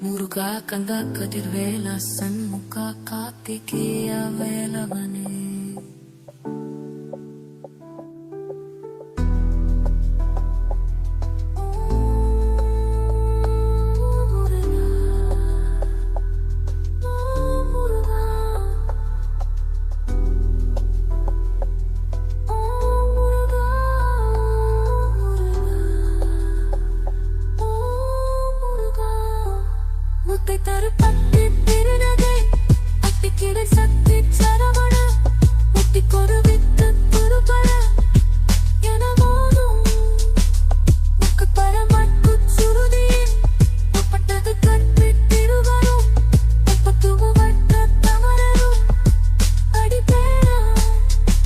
முருகா கந்தா கதிர்வேலா சண்முகா கார்த்திகேயா வேலவனே தருப்பட்டி திருநகை அத்திக்கிடை சக்தி சரவண முட்டி கொருவித்து துருபர என மோதும் முக்கு பரமட்கு சுருதியின் முப்பட்டது கற்பி திருவரும் முப்பத்துவ வட்ட தமரரும் அடிப்பேரா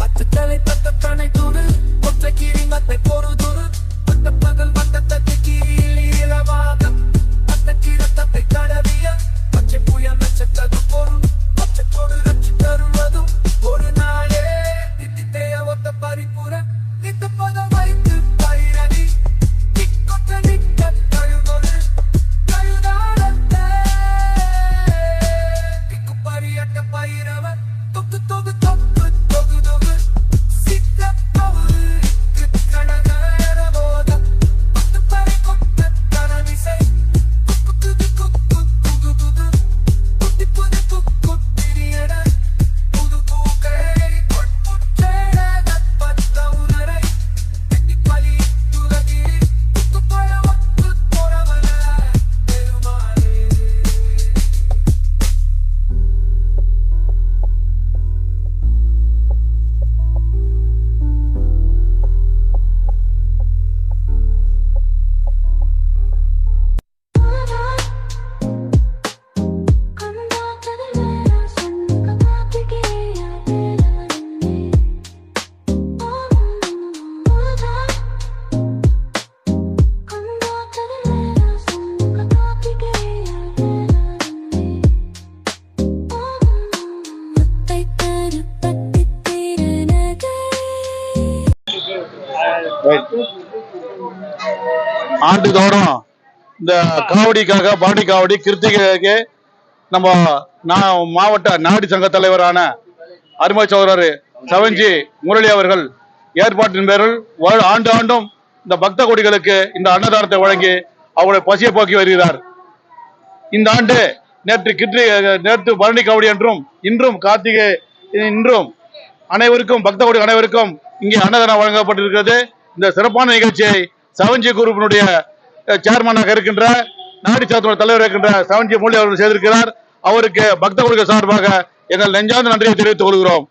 பத்து தலை பத்த தனை துரு ஒற்றை கிரிமத்தை பொறுதுரு பத்த பகல் வந்த தத்தை கீழில் இரவாகம் பத்த கிடத்தத்தை கடவிய புயல் நட்சத்திர பொருள் பச்சைக்கோடு ரட்சி தருவதும் ஒரு நாளே தித்தித்தைய ஒத்த பரிபுர நித்த பதம் வைத்து பயிரடி திக்கொற்ற நிக்க கழுவொரு கழுதாடத்தே திக்கு பரியட்ட பயிரவன் தொக்கு தொகு தொக்கு தொகு தொகு சித்த பவுரு கடக எரவோத பத்து பறை கொத்த தரமிசை குக்கு குக்கு ஆண்டுதோறும் இந்த காவடிக்காக பாண்டி காவடி கிருத்திகைக்கு நம்ம மாவட்ட நாடி சங்க தலைவரான அருமை சகோதரர் சவஞ்சி முரளி அவர்கள் ஏற்பாட்டின் பேரில் ஆண்டு ஆண்டும் இந்த பக்த கோடிகளுக்கு இந்த அன்னதானத்தை வழங்கி அவருடைய பசியை போக்கி வருகிறார். இந்த ஆண்டு நேற்று பரணி காவடி என்றும் இன்றும் கார்த்திகை இன்றும் அனைவருக்கும் பக்த கோடி அனைவருக்கும் இங்கே அன்னதானம் வழங்கப்பட்டிருக்கிறது. இந்த சிறப்பான நிகழ்ச்சியை சவஞ்சி குரூப்பினுடைய சேர்மனாக இருக்கின்ற நாடி சங்கத்தினுடைய தலைவர் இருக்கின்ற சவஞ்சி முரளி அவர்கள் செய்திருக்கிறார். அவருக்கு பக்த கோடிகள் சார்பாக எங்கள் நெஞ்சார்ந்த நன்றியை தெரிவித்துக் கொள்கிறோம்.